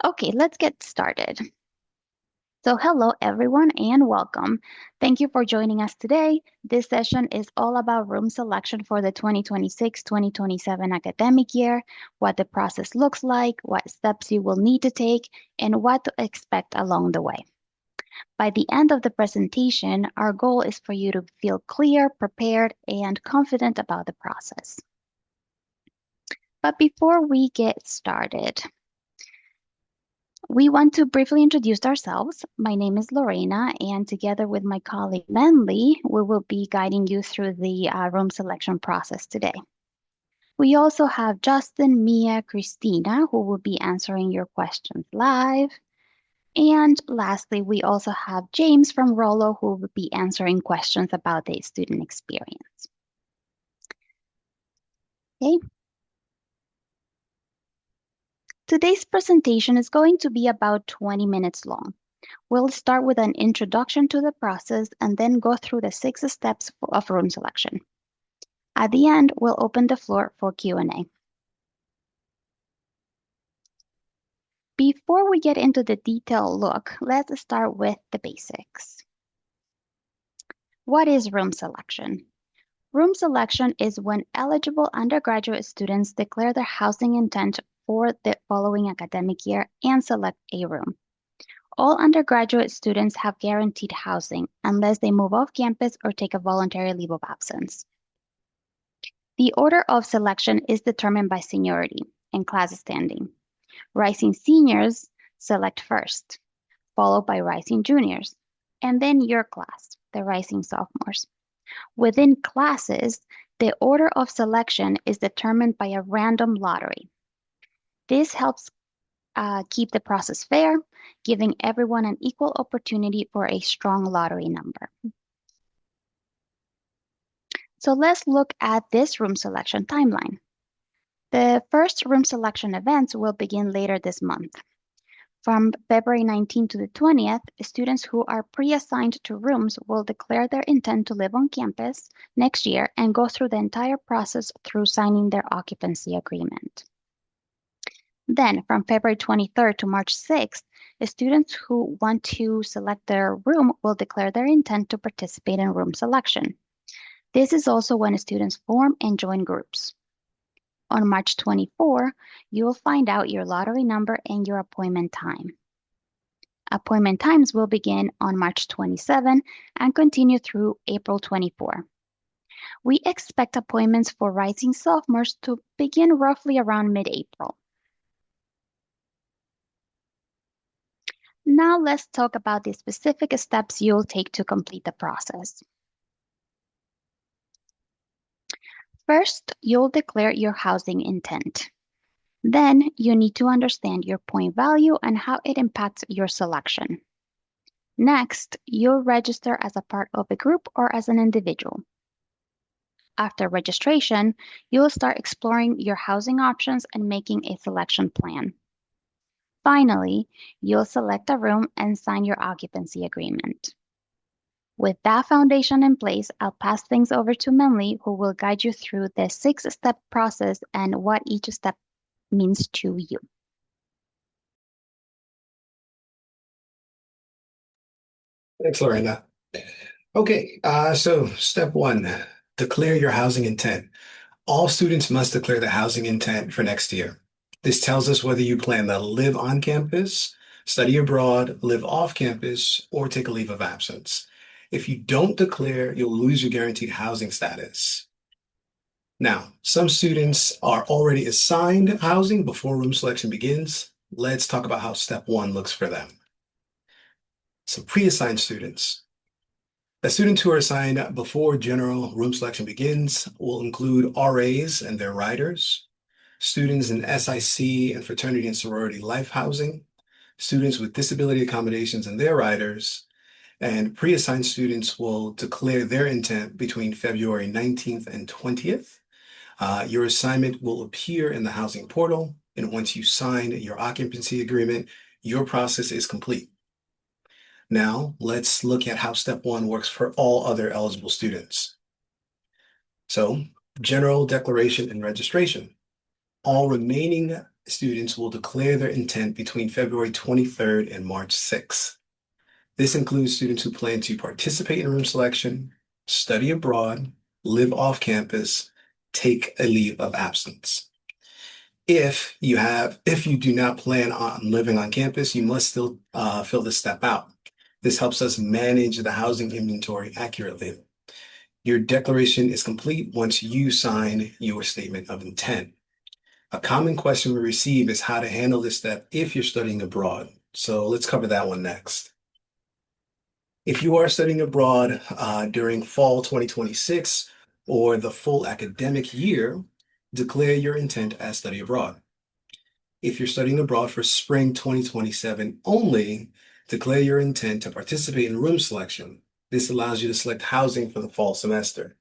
Okay, let's get started. So hello everyone and welcome. Thank you for joining us today. This session is all about room selection for the 2026-2027 academic year, what the process looks like, what steps you will need to take, and what to expect along the way. By the end of the presentation, our goal is for you to feel clear, prepared, and confident about the process. But before we get started, we want to briefly introduce ourselves. My name is Lorena, and together with my colleague Manly, we will be guiding you through the room selection process today. We also have Justin, Mia, Christina, who will be answering your questions live. And lastly, we also have James from RHLO, who will be answering questions about the student experience. Okay. Today's presentation is going to be about 20 minutes long. We'll start with an introduction to the process and then go through the 6 steps of room selection. At the end, we'll open the floor for Q&A. Before we get into the detailed look, let's start with the basics. What is room selection? Room selection is when eligible undergraduate students declare their housing intent for the following academic year and select a room. All undergraduate students have guaranteed housing unless they move off campus or take a voluntary leave of absence. The order of selection is determined by seniority and class standing. Rising seniors select first, followed by rising juniors, and then your class, the rising sophomores. Within classes, the order of selection is determined by a random lottery. This helps keep the process fair, giving everyone an equal opportunity for a strong lottery number. So let's look at this room selection timeline. The first room selection events will begin later this month. From February 19th to the 20th, students who are pre-assigned to rooms will declare their intent to live on campus next year and go through the entire process through signing their occupancy agreement. Then, from February 23rd to March 6th, students who want to select their room will declare their intent to participate in room selection. This is also when students form and join groups. On March 24, you will find out your lottery number and your appointment time. Appointment times will begin on March 27 and continue through April 24. We expect appointments for rising sophomores to begin roughly around mid-April. Now let's talk about the specific steps you'll take to complete the process. First, you'll declare your housing intent. Then you need to understand your point value and how it impacts your selection. Next, you'll register as a part of a group or as an individual. After registration, you'll start exploring your housing options and making a selection plan. Finally, you'll select a room and sign your occupancy agreement. With that foundation in place, I'll pass things over to Manly, who will guide you through the 6-step process and what each step means to you. Thanks, Lorena. Okay, so step 1, declare your housing intent. All students must declare the housing intent for next year. This tells us whether you plan to live on campus, study abroad, live off campus, or take a leave of absence. If you don't declare, you'll lose your guaranteed housing status. Now, some students are already assigned housing before room selection begins. Let's talk about how step 1 looks for them. So pre-assigned students. The students who are assigned before general room selection begins will include RAs and their riders, students in SIC and fraternity and sorority life housing, students with disability accommodations and their riders, and pre-assigned students will declare their intent between February 19th and 20th. Your assignment will appear in the housing portal, and once you sign your occupancy agreement, your process is complete. Now, let's look at how step 1 works for all other eligible students. So, general declaration and registration. All remaining students will declare their intent between February 23rd and March 6th. This includes students who plan to participate in room selection, study abroad, live off campus, take a leave of absence. If you do not plan on living on campus, you must still fill this step out. This helps us manage the housing inventory accurately. Your declaration is complete once you sign your statement of intent. A common question we receive is how to handle this step if you're studying abroad. So let's cover that one next. If you are studying abroad during fall 2026 or the full academic year, declare your intent as study abroad. If you're studying abroad for spring 2027 only, declare your intent to participate in room selection. This allows you to select housing for the fall semester.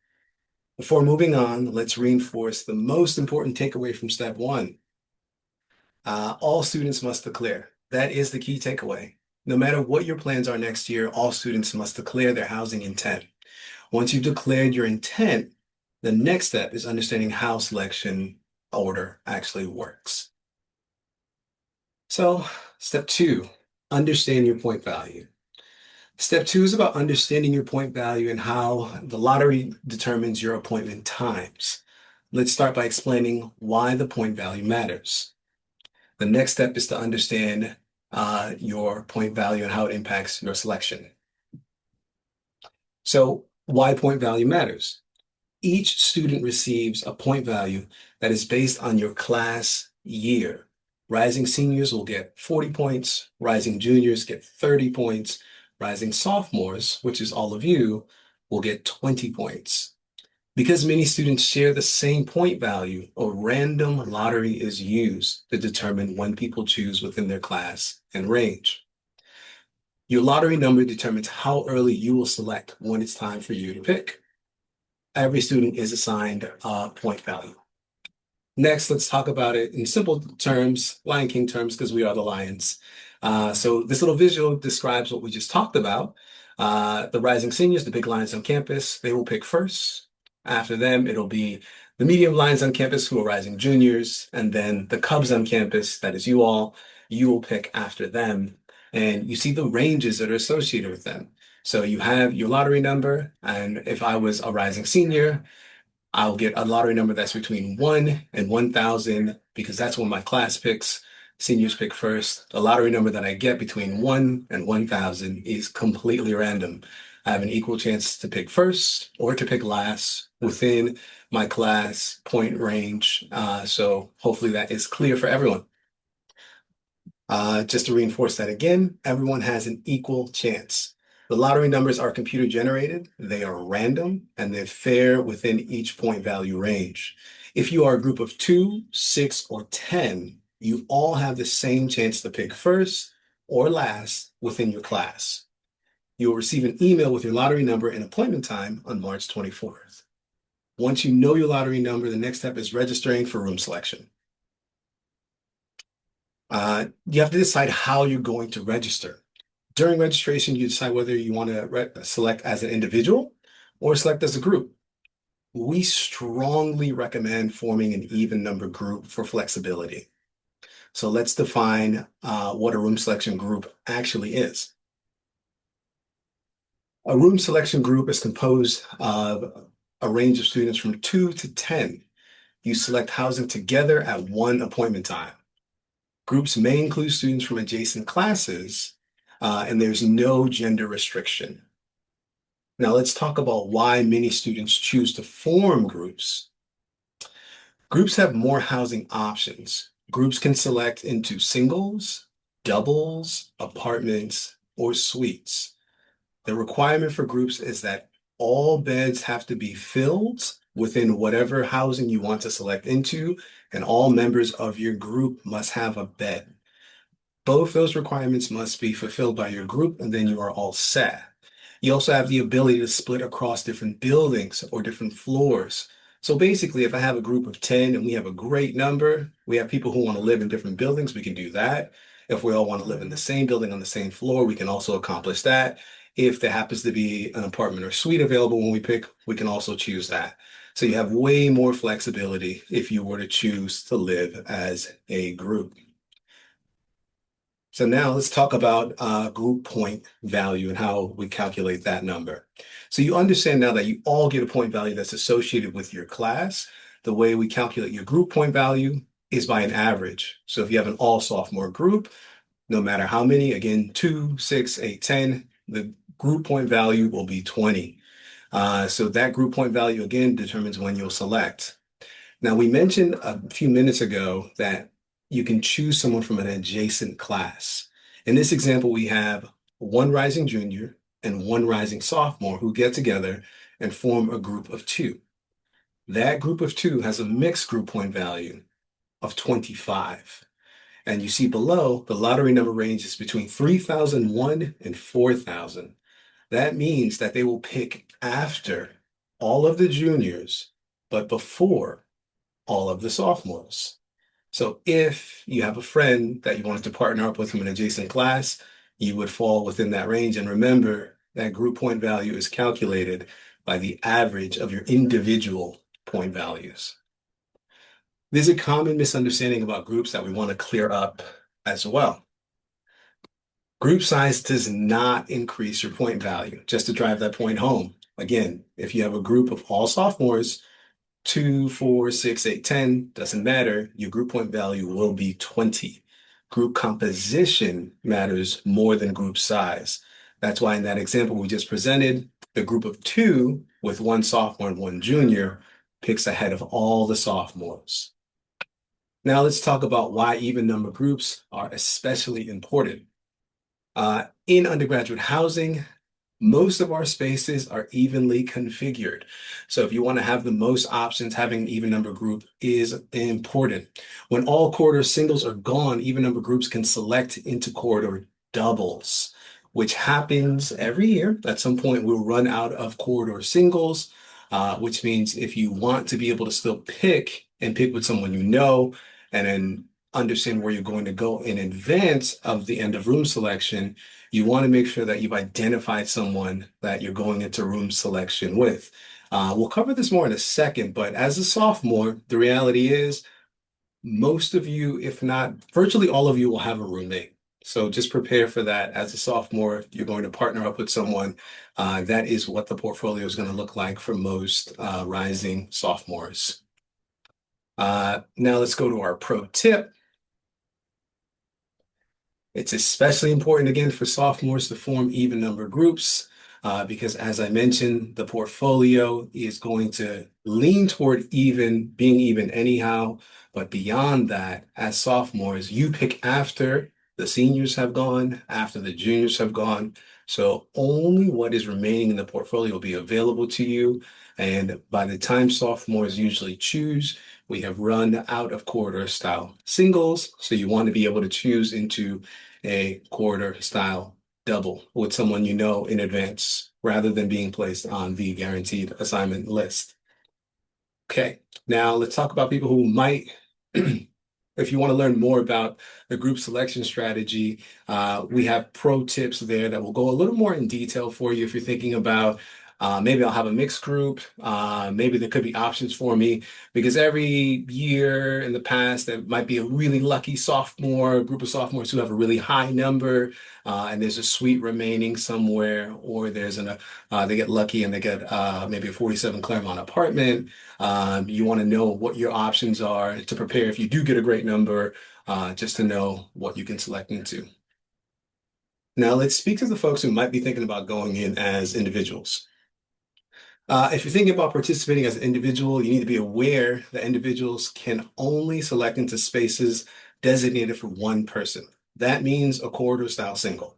Before moving on, let's reinforce the most important takeaway from step one. All students must declare. That is the key takeaway. No matter what your plans are next year, all students must declare their housing intent. Once you've declared your intent, the next step is understanding how selection order actually works. So, step two, understand your point value. Step two is about understanding your point value and how the lottery determines your appointment times. Let's start by explaining why the point value matters. The next step is to understand your point value and how it impacts your selection. So, why point value matters? Each student receives a point value that is based on your class year. Rising seniors will get 40 points, rising juniors get 30 points, rising sophomores, which is all of you, will get 20 points. Because many students share the same point value, a random lottery is used to determine when people choose within their class and range. Your lottery number determines how early you will select when it's time for you to pick. Every student is assigned a point value. Next, let's talk about it in simple terms, Lion King terms, because we are the lions. So this little visual describes what we just talked about. The rising seniors, the big lions on campus, they will pick first. After them, it'll be the medium lions on campus who are rising juniors, and then the cubs on campus, that is you all, you will pick after them. And you see the ranges that are associated with them. So you have your lottery number, and if I was a rising senior, I'll get a lottery number that's between 1 and 1,000 because that's when my class picks. Seniors pick first. The lottery number that I get between 1 and 1,000 is completely random. I have an equal chance to pick first or to pick last within my class point range. So hopefully that is clear for everyone. Just to reinforce that again, everyone has an equal chance. The lottery numbers are computer generated, they are random, and they're fair within each point value range. If you are a group of 2, 6, or 10, you all have the same chance to pick first or last within your class. You will receive an email with your lottery number and appointment time on March 24th. Once you know your lottery number, the next step is registering for room selection. You have to decide how you're going to register. During registration, you decide whether you want to select as an individual or select as a group. We strongly recommend forming an even number group for flexibility. So let's define what a room selection group actually is. A room selection group is composed of a range of students from 2 to 10. You select housing together at one appointment time. Groups may include students from adjacent classes, and there's no gender restriction. Now let's talk about why many students choose to form groups. Groups have more housing options. Groups can select into singles, doubles, apartments, or suites. The requirement for groups is that all beds have to be filled within whatever housing you want to select into, and all members of your group must have a bed. Both those requirements must be fulfilled by your group, and then you are all set. You also have the ability to split across different buildings or different floors. So basically, if I have a group of 10 and we have a great number, we have people who want to live in different buildings, we can do that. If we all want to live in the same building on the same floor, we can also accomplish that. If there happens to be an apartment or suite available when we pick, we can also choose that. So you have way more flexibility if you were to choose to live as a group. So now let's talk about group point value and how we calculate that number. So you understand now that you all get a point value that's associated with your class. The way we calculate your group point value is by an average. So if you have an all sophomore group, no matter how many, again, 2, 6, 8, 10, the group point value will be 20. So that group point value, again, determines when you'll select. Now, we mentioned a few minutes ago that you can choose someone from an adjacent class. In this example, we have one rising junior and one rising sophomore who get together and form a group of two. That group of two has a mixed group point value of 25. And you see below, the lottery number ranges between 3,001 and 4,000. That means that they will pick after all of the juniors, but before all of the sophomores. So if you have a friend that you wanted to partner up with from an adjacent class, you would fall within that range. And remember that group point value is calculated by the average of your individual point values. There's a common misunderstanding about groups that we want to clear up as well. Group size does not increase your point value, just to drive that point home. Again, if you have a group of all sophomores, 2, 4, 6, 8, 10, doesn't matter. Your group point value will be 20. Group composition matters more than group size. That's why in that example we just presented, the group of two with one sophomore and one junior picks ahead of all the sophomores. Now let's talk about why even number groups are especially important. In undergraduate housing, most of our spaces are evenly configured. So if you want to have the most options, having an even number group is important. When all corridor singles are gone, even number groups can select into corridor doubles, which happens every year. At some point, we'll run out of corridor singles, which means if you want to be able to still pick and pick with someone you know, and then understand where you're going to go in advance of the end of room selection, you want to make sure that you've identified someone that you're going into room selection with. We'll cover this more in a second, but as a sophomore, the reality is most of you, if not virtually all of you, will have a roommate. So just prepare for that. As a sophomore, you're going to partner up with someone. That is what the portfolio is going to look like for most rising sophomores. Now let's go to our pro tip. It's especially important again for sophomores to form even number groups because as I mentioned, the portfolio is going to lean toward being even anyhow. But beyond that, as sophomores, you pick after the seniors have gone, after the juniors have gone. So only what is remaining in the portfolio will be available to you. And by the time sophomores usually choose, we have run out of corridor style singles. So you want to be able to choose into a corridor style double with someone you know in advance rather than being placed on the guaranteed assignment list. Okay, now let's talk about people who might, if you want to learn more about the group selection strategy, we have pro tips there that will go a little more in detail for you if you're thinking about maybe I'll have a mixed group. Maybe there could be options for me because every year in the past, there might be a really lucky sophomore, group of sophomores who have a really high number, and there's a suite remaining somewhere, or they get lucky and they get maybe a 47 Claremont apartment. You want to know what your options are to prepare if you do get a great number, just to know what you can select into. Now, let's speak to the folks who might be thinking about going in as individuals. If you're thinking about participating as an individual, you need to be aware that individuals can only select into spaces designated for one person. That means a corridor style single.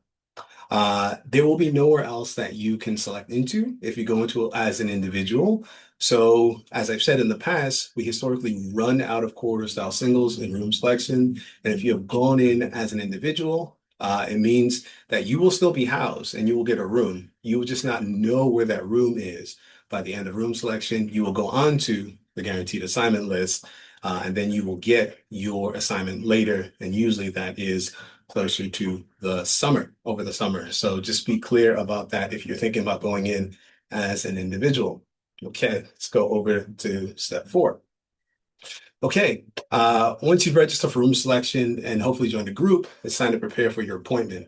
There will be nowhere else that you can select into if you go into it as an individual. So, as I've said in the past, we historically run out of corridor style singles in room selection. And if you have gone in as an individual, it means that you will still be housed and you will get a room. You will just not know where that room is. By the end of room selection, you will go on to the guaranteed assignment list, and then you will get your assignment later. And usually that is closer to the summer, over the summer. So just be clear about that if you're thinking about going in as an individual. Okay, let's go over to step 4. Okay, once you've registered for room selection and hopefully joined a group, it's time to prepare for your appointment.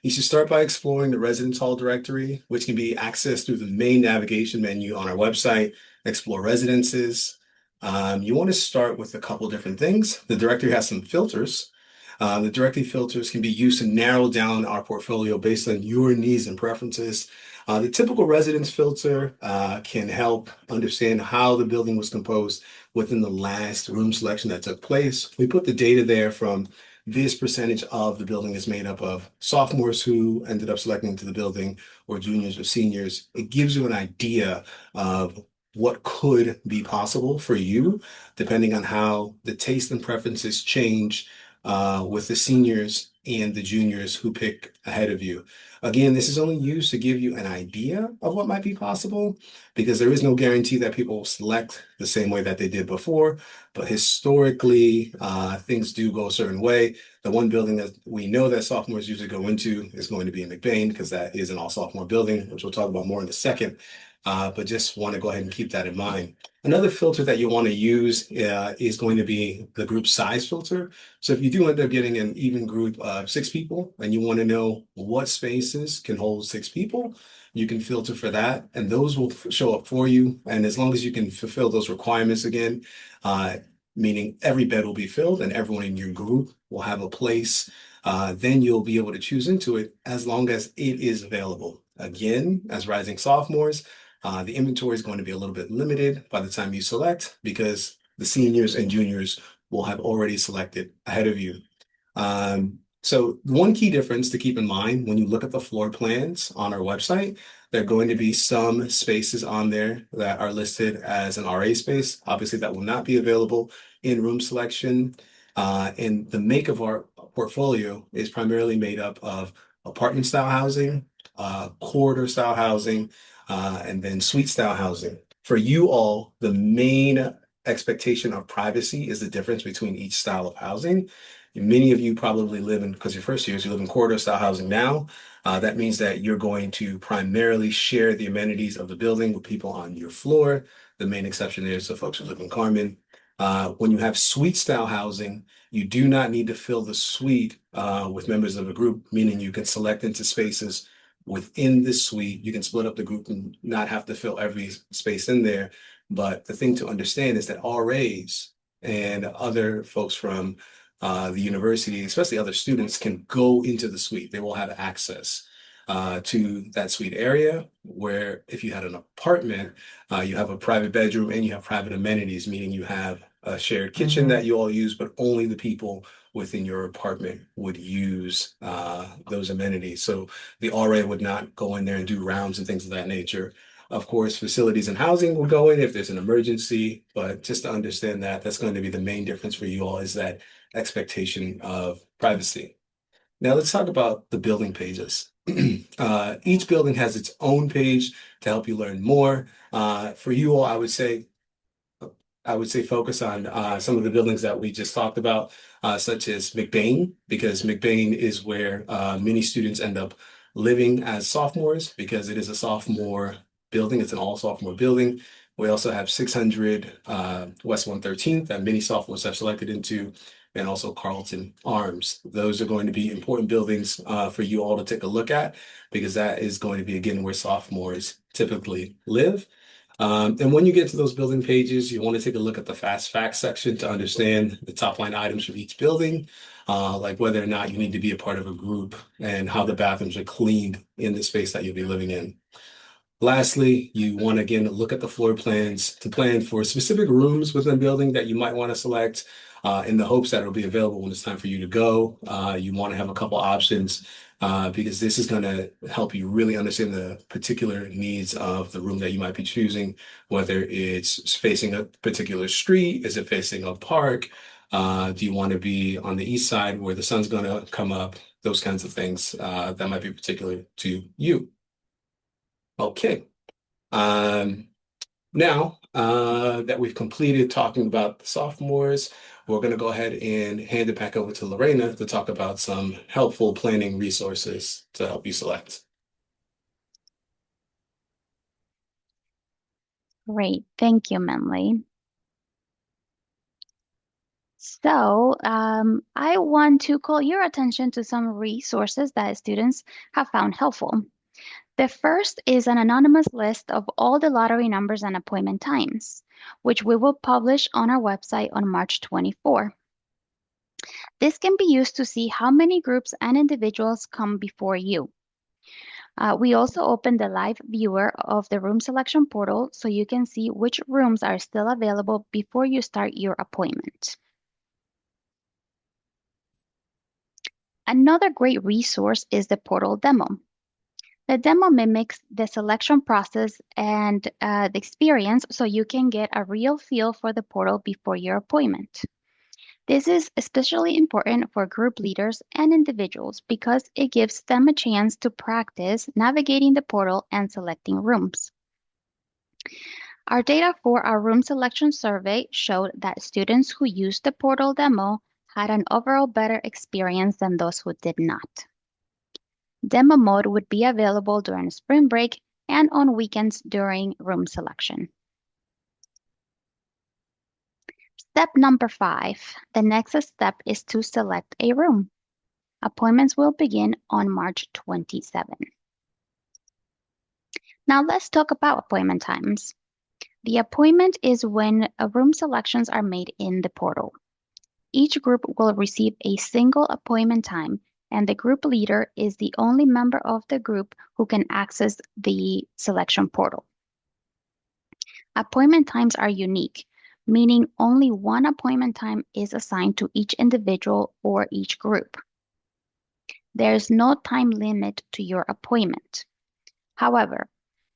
You should start by exploring the residence hall directory, which can be accessed through the main navigation menu on our website, Explore Residences. You want to start with a couple different things. The directory has some filters. The directory filters can be used to narrow down our portfolio based on your needs and preferences. The typical residence filter can help understand how the building was composed within the last room selection that took place. We put the data there from this percentage of the building is made up of sophomores who ended up selecting into the building or juniors or seniors. It gives you an idea of what could be possible for you, depending on how the taste and preferences change with the seniors and the juniors who pick ahead of you. Again, this is only used to give you an idea of what might be possible because there is no guarantee that people will select the same way that they did before. But historically, things do go a certain way. The one building that we know that sophomores usually go into is going to be in McBain because that is an all sophomore building, which we'll talk about more in a second. But just want to go ahead and keep that in mind. Another filter that you want to use is going to be the group size filter. So if you do end up getting an even group of 6 people and you want to know what spaces can hold 6 people, you can filter for that and those will show up for you. And as long as you can fulfill those requirements again, uh, meaning every bed will be filled and everyone in your group will have a place, then you'll be able to choose into it as long as it is available. Again, as rising sophomores, the inventory is going to be a little bit limited by the time you select because the seniors and juniors will have already selected ahead of you. So one key difference to keep in mind when you look at the floor plans on our website, there are going to be some spaces on there that are listed as an RA space. Obviously, that will not be available in room selection. And the make of our portfolio is primarily made up of apartment style housing, corridor style housing, and then suite style housing. For you all, the main expectation of privacy is the difference between each style of housing. Many of you probably live in, because your first years, you live in corridor style housing now. That means that you're going to primarily share the amenities of the building with people on your floor. The main exception is the folks who live in Carmen. When you have suite style housing, you do not need to fill the suite with members of a group, meaning you can select into spaces within this suite. You can split up the group and not have to fill every space in there. But the thing to understand is that RAs and other folks from the university, especially other students, can go into the suite. They will have access to that suite area where if you had an apartment, you have a private bedroom and you have private amenities, meaning you have a shared kitchen that you all use, but only the people within your apartment would use those amenities. So the RA would not go in there and do rounds and things of that nature. Of course, facilities and housing will go in if there's an emergency, but just to understand that that's going to be the main difference for you all is that expectation of privacy. Now let's talk about the building pages. Each building has its own page to help you learn more. For you all, I would say focus on some of the buildings that we just talked about, such as McBain, because McBain is where many students end up living as sophomores because it is a sophomore building. It's an all sophomore building. We also have 600 West 113th that many sophomores have selected into, and also Carlton Arms. Those are going to be important buildings for you all to take a look at because that is going to be, again, where sophomores typically live. And when you get to those building pages, you want to take a look at the fast facts section to understand the top line items from each building, like whether or not you need to be a part of a group and how the bathrooms are cleaned in the space that you'll be living in. Lastly, you want to again look at the floor plans to plan for specific rooms within a building that you might want to select in the hopes that it'll be available when it's time for you to go. You want to have a couple options because this is going to help you really understand the particular needs of the room that you might be choosing, whether it's facing a particular street, is it facing a park? Do you want to be on the east side where the sun's going to come up? Those kinds of things that might be particular to you. Okay. Um, Now that we've completed talking about the sophomores, we're going to go ahead and hand it back over to Lorena to talk about some helpful planning resources to help you select. Great. Thank you, Minley. So, I want to call your attention to some resources that students have found helpful. The first is an anonymous list of all the lottery numbers and appointment times, which we will publish on our website on March 24. This can be used to see how many groups and individuals come before you. We also open the live viewer of the room selection portal so you can see which rooms are still available before you start your appointment. Another great resource is the portal demo. The demo mimics the selection process and the experience so you can get a real feel for the portal before your appointment. This is especially important for group leaders and individuals because it gives them a chance to practice navigating the portal and selecting rooms. Our data for our room selection survey showed that students who used the portal demo had an overall better experience than those who did not. Demo mode would be available during spring break and on weekends during room selection. Step number 5. The next step is to select a room. Appointments will begin on March 27. Now let's talk about appointment times. The appointment is when room selections are made in the portal. Each group will receive a single appointment time, and the group leader is the only member of the group who can access the selection portal. Appointment times are unique, meaning only one appointment time is assigned to each individual or each group. There is no time limit to your appointment. However,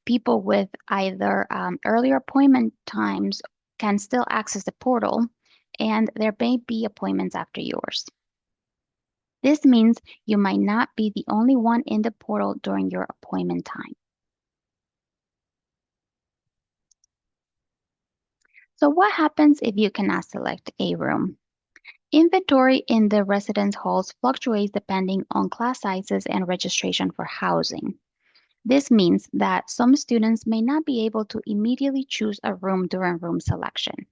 people with either earlier appointment times can still access the portal, and there may be appointments after yours. This means you might not be the only one in the portal during your appointment time. So what happens if you cannot select a room? Inventory in the residence halls fluctuates depending on class sizes and registration for housing. This means that some students may not be able to immediately choose a room during room selection.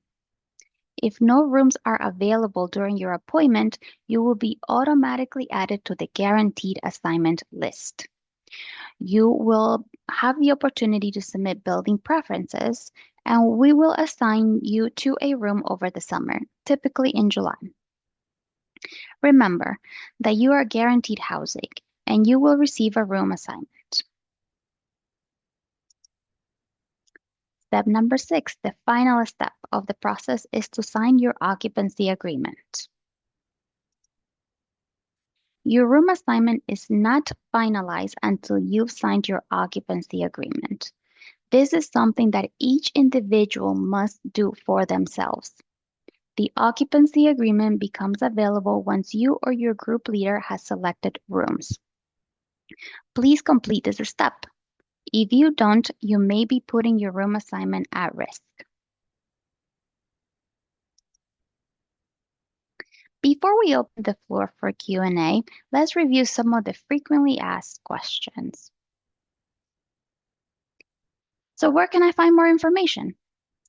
If no rooms are available during your appointment, you will be automatically added to the guaranteed assignment list. You will have the opportunity to submit building preferences, and we will assign you to a room over the summer, typically in July. Remember that you are guaranteed housing, and you will receive a room assignment. Step number 6, the final step of the process is to sign your occupancy agreement. Your room assignment is not finalized until you've signed your occupancy agreement. This is something that each individual must do for themselves. The occupancy agreement becomes available once you or your group leader has selected rooms. Please complete this step. If you don't, you may be putting your room assignment at risk. Before we open the floor for Q&A, let's review some of the frequently asked questions. So where can I find more information?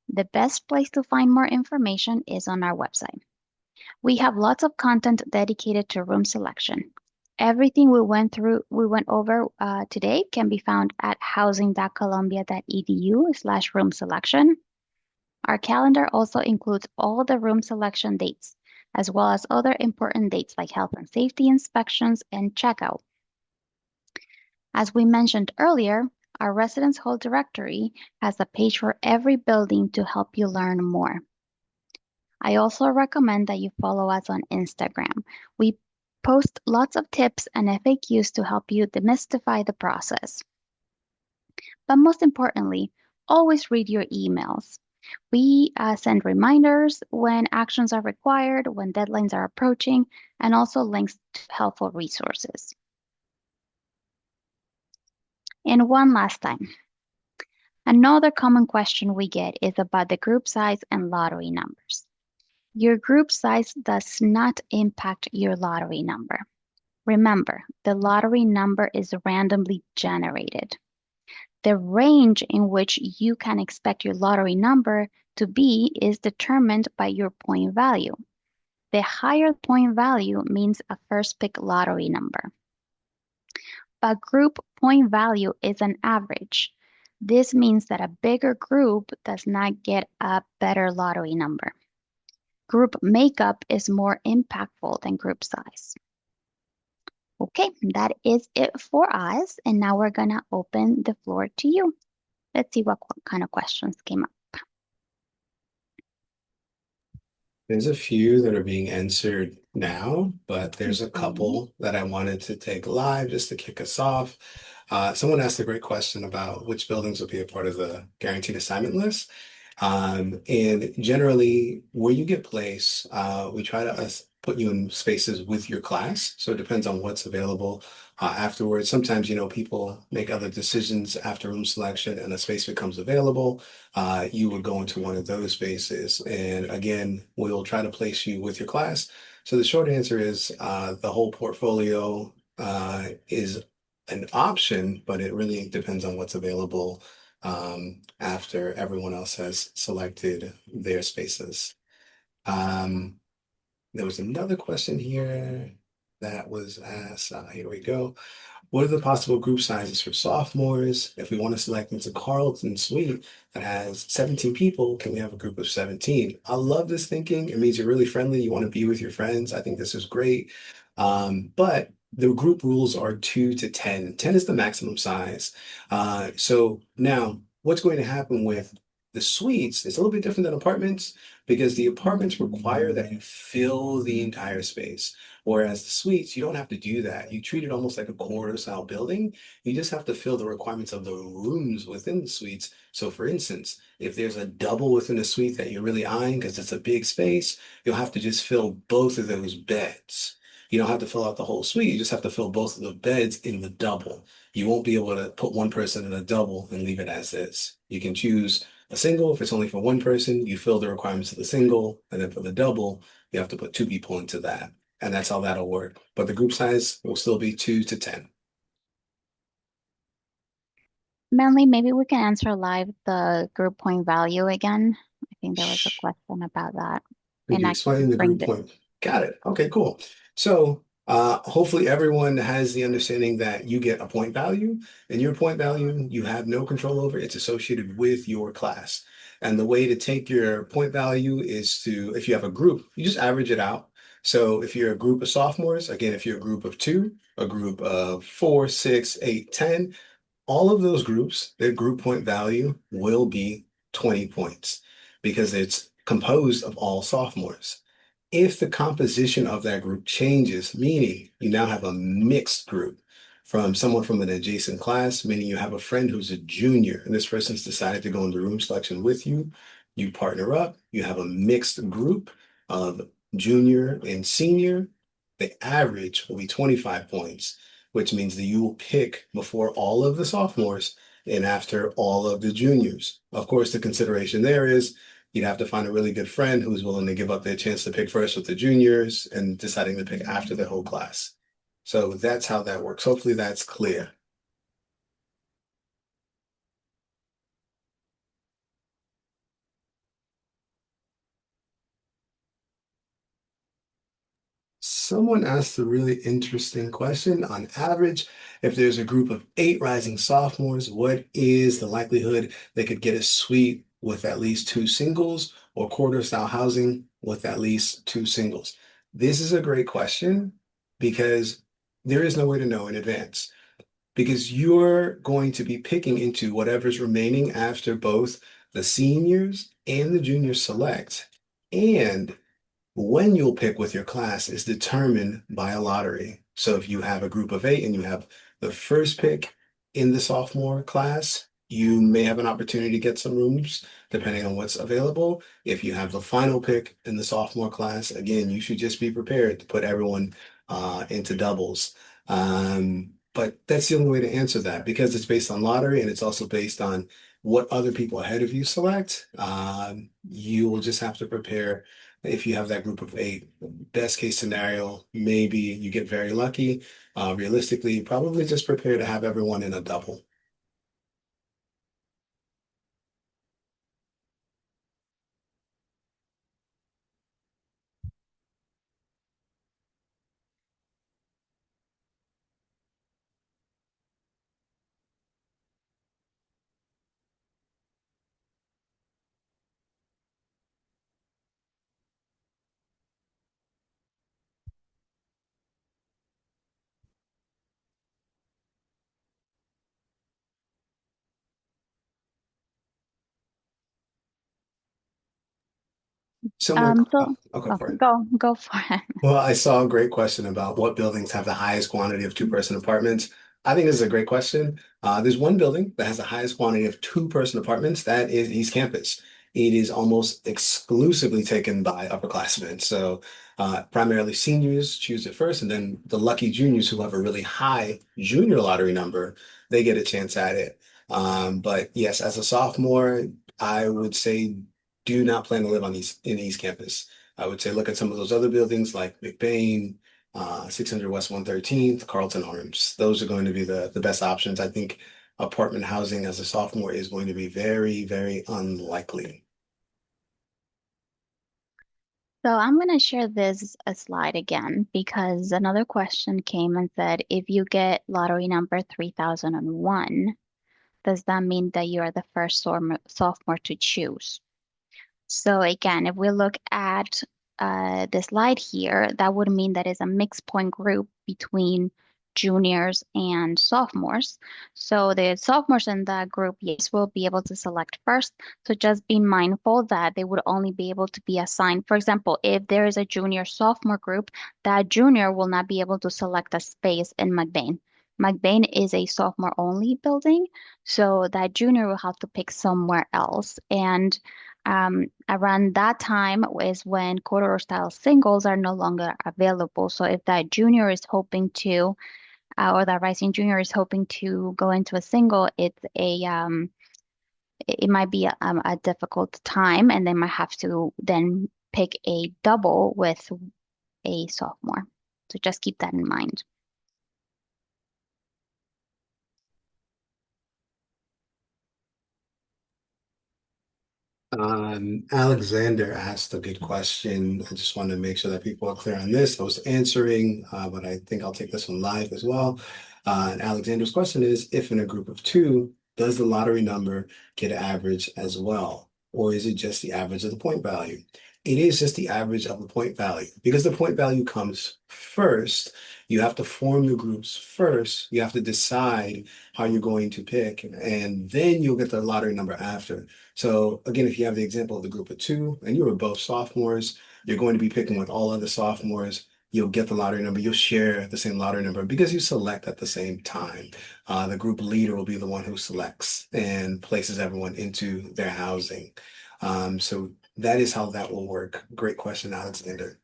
The best place to find more information is on our website. We have lots of content dedicated to room selection. Everything we went over today can be found at housing.columbia.edu/room selection. Our calendar also includes all the room selection dates, as well as other important dates like health and safety inspections and checkout. As we mentioned earlier, our residence hall directory has a page for every building to help you learn more. I also recommend that you follow us on Instagram. We post lots of tips and FAQs to help you demystify the process. But most importantly, always read your emails. We send reminders when actions are required, when deadlines are approaching, and also links to helpful resources. And one last time. Another common question we get is about the group size and lottery numbers. Your group size does not impact your lottery number. Remember, the lottery number is randomly generated. The range in which you can expect your lottery number to be is determined by your point value. The higher point value means a first pick lottery number. A group point value is an average. This means that a bigger group does not get a better lottery number. Group makeup is more impactful than group size. Okay, that is it for us. And now we're going to open the floor to you. Let's see what kind of questions came up. There's a few that are being answered now, but there's a Mhm. couple that I wanted to take live just to kick us off. Someone asked a great question about which buildings will be a part of the guaranteed assignment list. And generally, where you get placed, we try to put you in spaces with your class. So it depends on what's available afterwards. Sometimes, people make other decisions after room selection and a space becomes available. You would go into one of those spaces. And again, we'll try to place you with your class. So the short answer is the whole portfolio is an option, but it really depends on what's available after everyone else has selected their spaces. Um, there was another question here that was asked. Here we go. What are the possible group sizes for sophomores? If we want to select into Carlton Suite that has 17 people, can we have a group of 17? I love this thinking. It means you're really friendly. You want to be with your friends. I think this is great. But the group rules are 2 to 10. 10 is the maximum size. So now what's going to happen with the suites is a little bit different than apartments because the apartments require that you fill the entire space. Whereas the suites, you don't have to do that. You treat it almost like a corridor style building. You just have to fill the requirements of the rooms within the suites. So, for instance, if there's a double within a suite that you're really eyeing because it's a big space, you'll have to just fill both of those beds. You don't have to fill out the whole suite. You just have to fill both of the beds in the double. You won't be able to put one person in a double and leave it as is. You can choose a single. If it's only for one person, you fill the requirements of the single. And then for the double, you have to put two people into that. And that's how that'll work. But the group size will still be 2 to 10. Manly, maybe we can answer live the group point value again. I think there was a Shh. question about that. Could And you I explain can the bring group this. point? Got it. Okay, cool. So hopefully everyone has the understanding that you get a point value, and your point value you have no control over. It's associated with your class. And the way to take your point value is to, if you have a group, you just average it out. So if you're a group of sophomores, again, if you're a group of two, a group of 4, 6, 8, 10. All of those groups, their group point value will be 20 points because it's composed of all sophomores. If the composition of that group changes, meaning you now have a mixed group from someone from an adjacent class, meaning you have a friend who's a junior and this person's decided to go into room selection with you, you partner up, you have a mixed group of junior and senior, the average will be 25 points, which means that you will pick before all of the sophomores and after all of the juniors. Of course, the consideration there is you'd have to find a really good friend who's willing to give up their chance to pick first with the juniors and deciding to pick after the whole class. So that's how that works. Hopefully that's clear. Someone asked a really interesting question. On average, if there's a group of 8 rising sophomores, what is the likelihood they could get a suite with at least 2 singles or quarter style housing with at least 2 singles? This is a great question because there is no way to know in advance because you're going to be picking into whatever's remaining after both the seniors and the juniors select. And when you'll pick with your class is determined by a lottery. So if you have a group of 8 and you have the first pick in the sophomore class, you may have an opportunity to get some rooms depending on what's available. If you have the final pick in the sophomore class, again, you should just be prepared to put everyone into doubles. But that's the only way to answer that because it's based on lottery and it's also based on what other people ahead of you select. You will just have to prepare if you have that group of 8. Best case scenario, maybe you get very lucky. Realistically, probably just prepare to have everyone in a double. Similar. So I'll go for it. go for it. Well, I saw a great question about what buildings have the highest quantity of two-person apartments. I think this is a great question. There's one building that has the highest quantity of two-person apartments. That is East Campus. It is almost exclusively taken by upperclassmen. So primarily seniors choose it first, and then the lucky juniors who have a really high junior lottery number, they get a chance at it. But yes, as a sophomore, I would say do not plan to live on East Campus. I would say look at some of those other buildings like McBain, 600 West 113th, Carlton Arms. Those are going to be the best options. I think apartment housing as a sophomore is going to be very, very unlikely. So I'm going to share this a slide again because another question came and said, if you get lottery number 3001, does that mean that you are the first sophomore to choose? So again, if we look at the slide here, that would mean that is a mixed point group between juniors and sophomores. So the sophomores in that group, yes, will be able to select first. So just be mindful that they would only be able to be assigned. For example, if there is a junior sophomore group, that junior will not be able to select a space in McBain. McBain is a sophomore only building, so that junior will have to pick somewhere else. And around that time is when corridor style singles are no longer available. So if that junior is hoping to, or that rising junior is hoping to go into a single, it might be a difficult time, and they might have to then pick a double with a sophomore. So just keep that in mind. Alexander asked a good question. I just want to make sure that people are clear on this. I was answering, but I think I'll take this one live as well. And Alexander's question is, if in a group of two, does the lottery number get average as well? Or is it just the average of the point value? It is just the average of the point value. Because the point value comes first, you have to form the groups first. You have to decide how you're going to pick, and then you'll get the lottery number after. So again, if you have the example of the group of two and you were both sophomores, you're going to be picking with all other sophomores. You'll get the lottery number. You'll share the same lottery number because you select at the same time. The group leader will be the one who selects and places everyone into their housing. So that is how that will work. Great question, Alexander.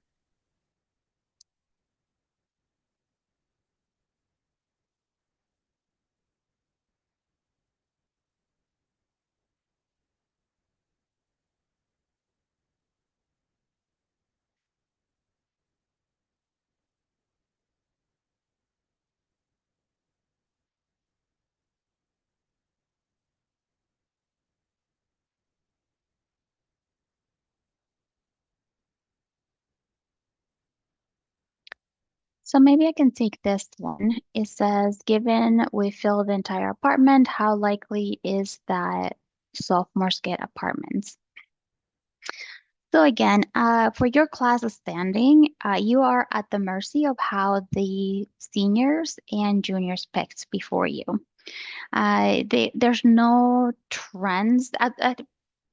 So maybe I can take this one. It says, given we fill the entire apartment, how likely is that sophomores get apartments? So again, for your class standing, you are at the mercy of how the seniors and juniors picked before you. There's no trends at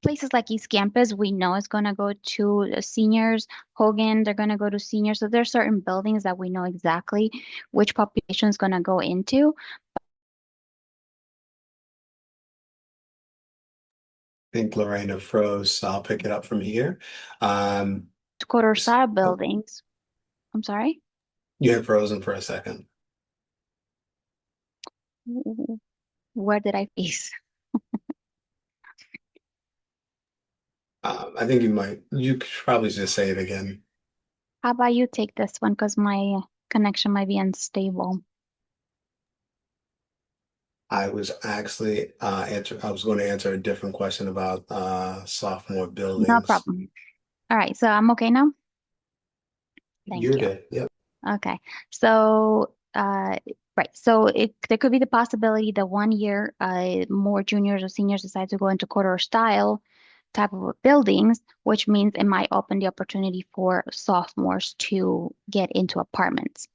places like East Campus. We know it's going to go to seniors. Hogan, they're going to go to seniors. So there's certain buildings that we know exactly which population is going to go into. I think Lorena froze, so I'll pick it up from here. Um, Quarter s- style oh, buildings. I'm sorry. you had frozen for a second. Where did I face? I think you could probably just say it again. How about you take this one because my connection might be unstable. I was actually I was going to answer a different question about sophomore No buildings. problem. All right, so I'm okay now. Thank You're you. good. Yep. Okay. So, right. So there could be the possibility that one year, more juniors or seniors decide to go into quarter style type of buildings, which means it might open the opportunity for sophomores to get into apartments.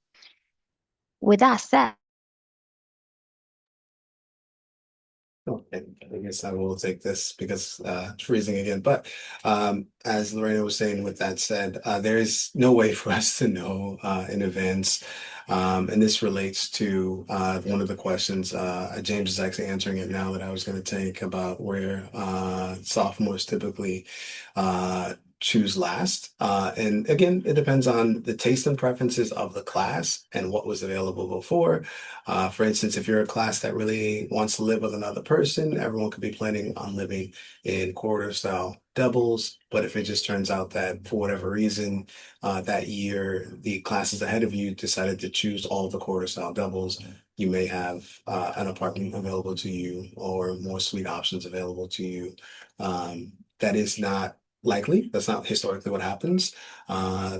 With that said, Okay, I guess I will take this because it's freezing again. But as Lorena was saying, with that said, there is no way for us to know in advance. And this relates to one of the questions. James is actually answering it now that I was going to take about where sophomores typically choose last. And again, it depends on the taste and preferences of the class and what was available before. For instance, if you're a class that really wants to live with another person, everyone could be planning on living in corridor style doubles. But if it just turns out that for whatever reason, that year the classes ahead of you decided to choose all of the corridor style doubles, you may have an apartment available to you or more suite options available to you. That is not likely. That's not historically what happens. Uh,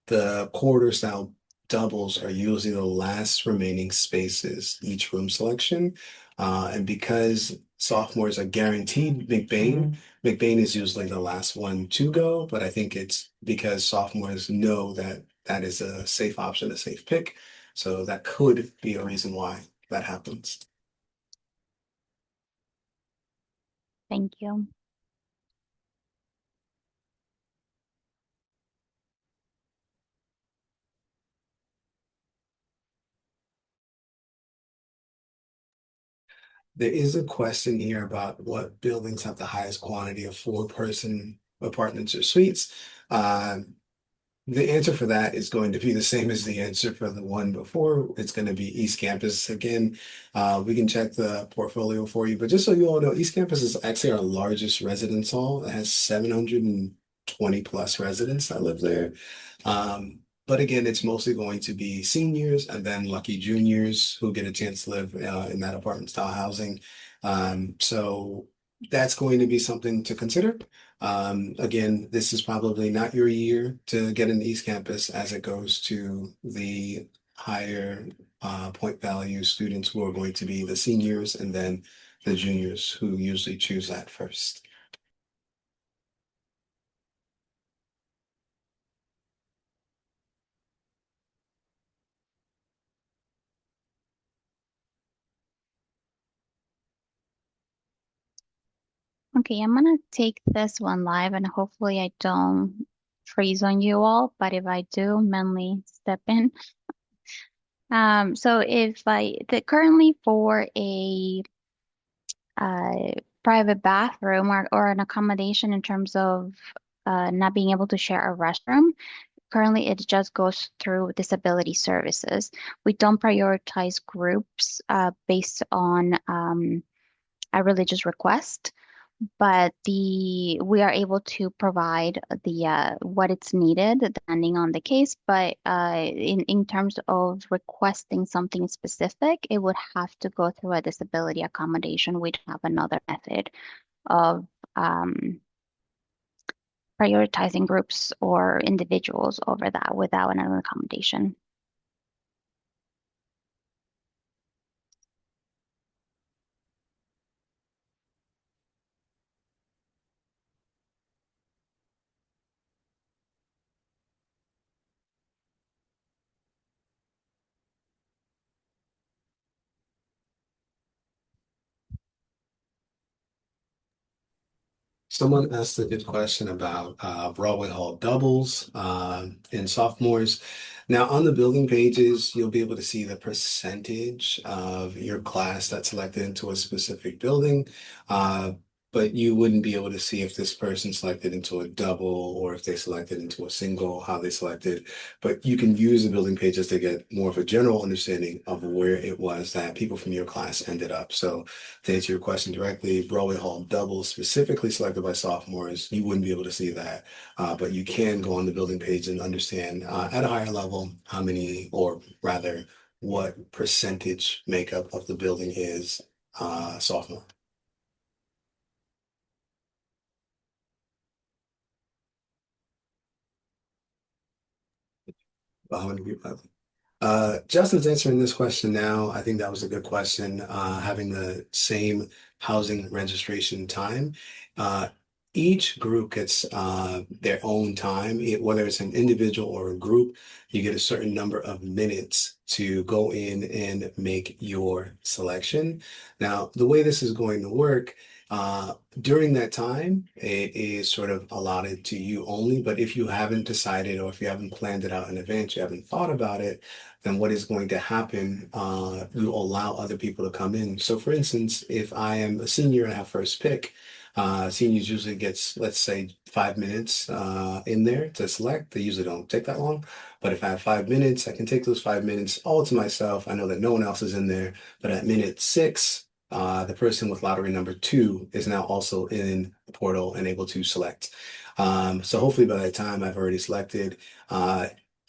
the corridor style doubles are usually the last remaining spaces each room selection. And because sophomores are guaranteed McBain, McBain is usually the last one to go, but I think it's because sophomores know that that is a safe option, a safe pick. So that could be a reason why that happens. Thank you. There is a question here about what buildings have the highest quantity of four-person apartments or suites. Um, The answer for that is going to be the same as the answer for the one before. It's going to be East Campus again. We can check the portfolio for you, but just so you all know, East Campus is actually our largest residence hall. It has 720 plus residents that live there. But again, it's mostly going to be seniors and then lucky juniors who get a chance to live in that apartment style housing. So that's going to be something to consider. Again, this is probably not your year to get an East Campus as it goes to the higher point value students who are going to be the seniors and then the juniors who usually choose that first. Okay, I'm gonna take this one live and hopefully I don't freeze on you all, but if I do, mainly step in. So if currently for a uh, private bathroom or an accommodation in terms of not being able to share a restroom, currently it just goes through disability services. We don't prioritize groups based on a religious request, but the we are able to provide the what it's needed depending on the case. But in terms of requesting something specific, it would have to go through a disability accommodation. We don't have another method of um, prioritizing groups or individuals over that without an accommodation. Someone asked a good question about Broadway Hall doubles in sophomores. Now, on the building pages, you'll be able to see the percentage of your class that's selected into a specific building, uh, but you wouldn't be able to see if this person selected into a double or if they selected into a single, how they selected. But you can use the building pages to get more of a general understanding of where it was that people from your class ended up. So, to answer your question directly, Broadway Hall doubles specifically selected by sophomores, you wouldn't be able to see that. But you can go on the building page and understand at a higher level how many, or rather, what percentage makeup of the building is sophomore. How many people? Justin's answering this question now. I think that was a good question. Having the same housing registration time. Uh, each group gets their own time, whether it's an individual or a group, you get a certain number of minutes to go in and make your selection. Now, the way this is going to work, during that time, it is sort of allotted to you only. But if you haven't decided or if you haven't planned it out in advance, you haven't thought about it, then what is going to happen, you allow other people to come in. So for instance, if I am a senior and I have first pick, seniors usually gets, let's say, 5 minutes in there to select. They usually don't take that long. But if I have 5 minutes, I can take those 5 minutes all to myself. I know that no one else is in there. But at minute six, the person with lottery number two is now also in the portal and able to select. So hopefully by that time I've already selected.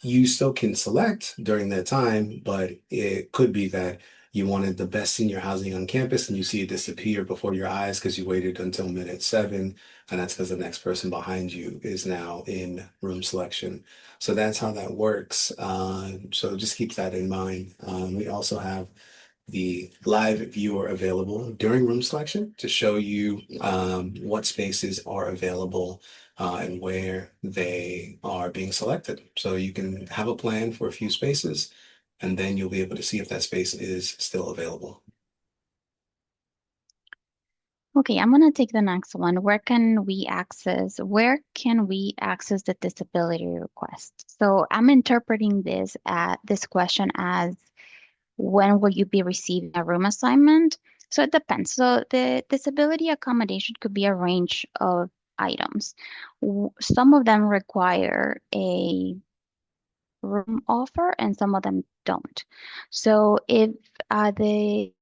You still can select during that time, but it could be that you wanted the best senior housing on campus and you see it disappear before your eyes because you waited until minute seven, and that's because the next person behind you is now in room selection. So that's how that works. So just keep that in mind. We also have the live viewer available during room selection to show you what spaces are available and where they are being selected. So you can have a plan for a few spaces, and then you'll be able to see if that space is still available. Okay, I'm gonna take the next one. Where can we access the disability request? So I'm interpreting this question as when will you be receiving a room assignment? So it depends. So the disability accommodation could be a range of items. Some of them require a room offer and some of them don't. So if the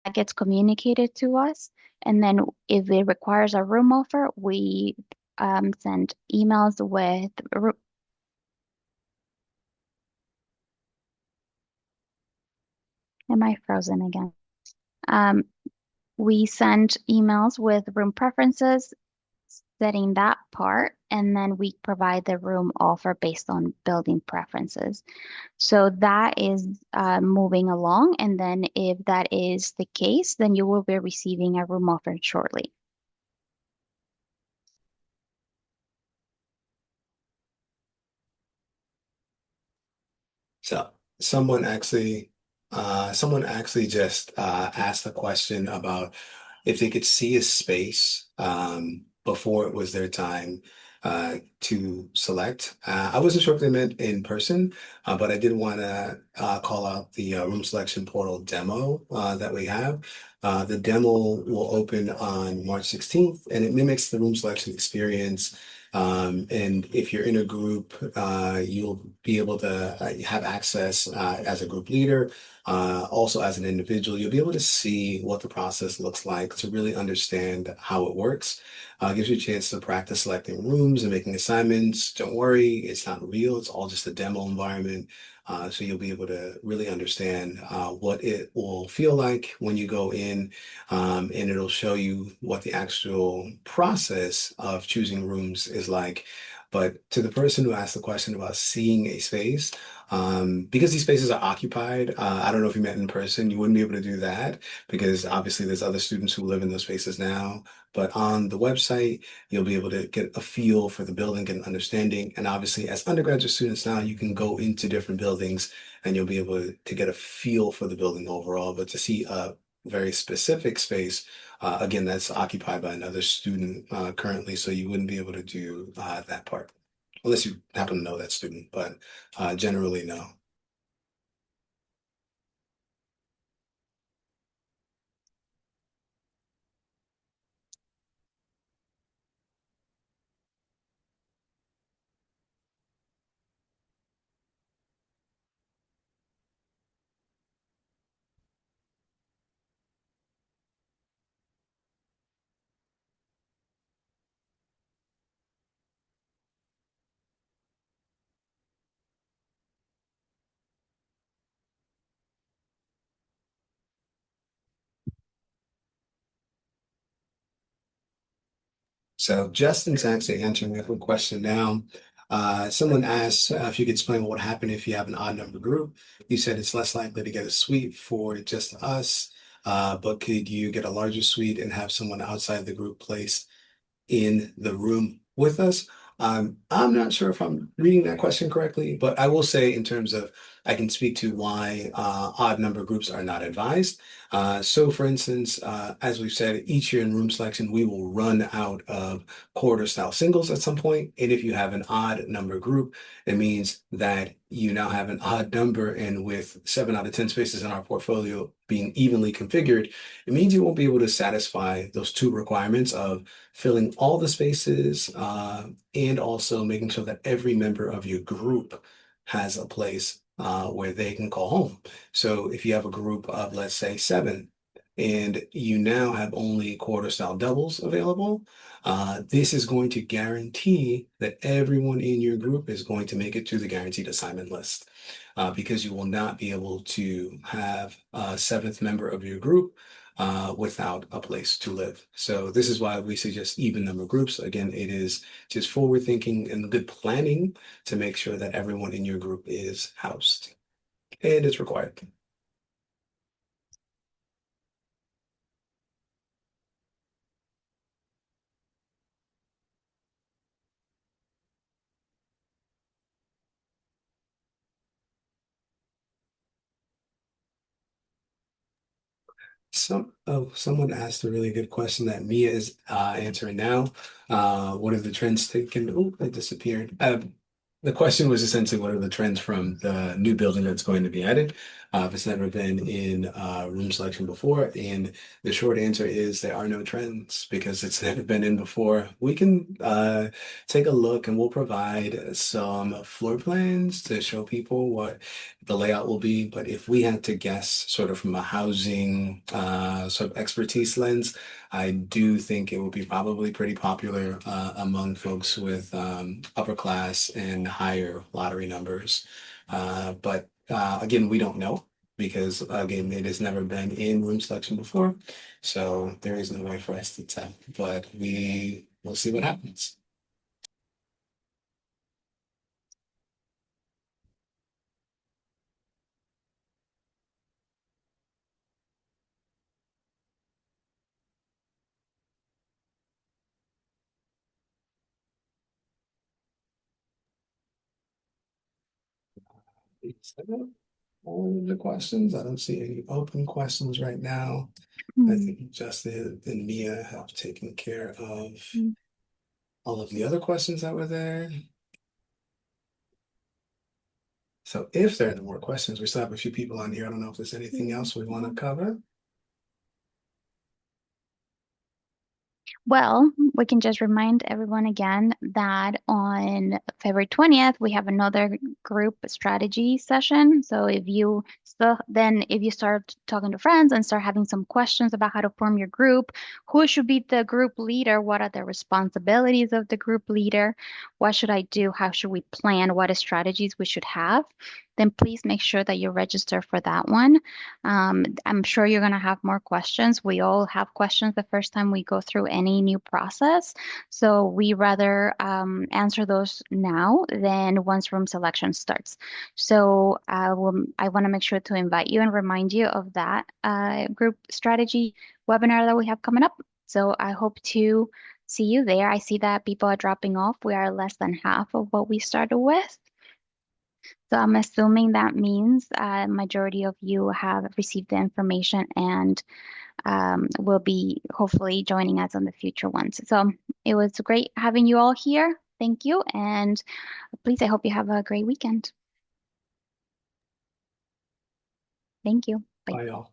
that gets communicated to us, and then if it requires a room offer, we send emails with. Am I frozen again? Um, we send emails with room preferences, setting that part, and then we provide the room offer based on building preferences. So that is moving along, and then if that is the case, then you will be receiving a room offer shortly. So someone actually just asked a question about if they could see a space before it was their time to select. I wasn't sure if they meant in person, but I did want to call out the room selection portal demo that we have. The demo will open on March 16th, and it mimics the room selection experience. And if you're in a group, you'll be able to have access as a group leader, also as an individual. You'll be able to see what the process looks like to really understand how it works. Gives you a chance to practice selecting rooms and making assignments. Don't worry, it's not real. It's all just a demo environment. So you'll be able to really understand what it will feel like when you go in, and it'll show you what the actual process of choosing rooms is like. But to the person who asked the question about seeing a space, because these spaces are occupied, I don't know if you met in person, you wouldn't be able to do that because obviously there's other students who live in those spaces now. But on the website, you'll be able to get a feel for the building, get an understanding. And obviously, as undergraduate students now, you can go into different buildings and you'll be able to get a feel for the building overall. But to see a very specific space, again, that's occupied by another student currently, so you wouldn't be able to do that part unless you happen to know that student, but generally, no. So Justin's actually answering a quick question now. Someone asked if you could explain what would happen if you have an odd number group. You said it's less likely to get a suite for just us. but could you get a larger suite and have someone outside the group placed in the room with us? I'm not sure if I'm reading that question correctly, but I will say in terms of I can speak to why odd number groups are not advised. So for instance, as we've said, each year in room selection, we will run out of corridor style singles at some point. And if you have an odd number group, it means that you now have an odd number. And with 7 out of 10 spaces in our portfolio being evenly configured, it means you won't be able to satisfy those two requirements of filling all the spaces, and also making sure that every member of your group has a place where they can call home. So if you have a group of, let's say, 7, and you now have only quarter style doubles available, this is going to guarantee that everyone in your group is going to make it to the guaranteed assignment list. Because you will not be able to have a seventh member of your group without a place to live. So this is why we suggest even number groups. Again, it is just forward thinking and good planning to make sure that everyone in your group is housed. And it's required. Someone asked a really good question that Mia is answering now. What are the trends taken? Oh, it disappeared. The question was essentially what are the trends from the new building that's going to be added? If it's never been in room selection before, and the short answer is there are no trends because it's never been in before. We can take a look and we'll provide some floor plans to show people what the layout will be. But if we had to guess, sort of from a housing sort of expertise lens, I do think it will be probably pretty popular among folks with upper class and higher lottery numbers. But again, we don't know because again, it has never been in room selection before, so there is no way for us to tell. But we will see what happens. Is that all of the questions? I don't see any open questions right now. I Hmm. think Justin and Mia have taken care of Hmm. all of the other questions that were there. So if there are no more questions, we still have a few people on here. I don't know if there's anything else we want to cover. Well, we can just remind everyone again that on February 20th, we have another group strategy session. So if you start talking to friends and start having some questions about how to form your group, who should be the group leader? What are the responsibilities of the group leader? What should I do? How should we plan? What strategies we should have? Then please make sure that you register for that one. I'm sure you're going to have more questions. We all have questions the first time we go through any new process. So we rather answer those now than once room selection starts. So I want to make sure to invite you and remind you of that group strategy webinar that we have coming up. So I hope to see you there. I see that people are dropping off. We are less than half of what we started with. So I'm assuming that means majority of you have received the information and will be hopefully joining us on the future ones. So it was great having you all here. Thank you. And please, I hope you have a great weekend. Thank you. Bye. Bye, y'all.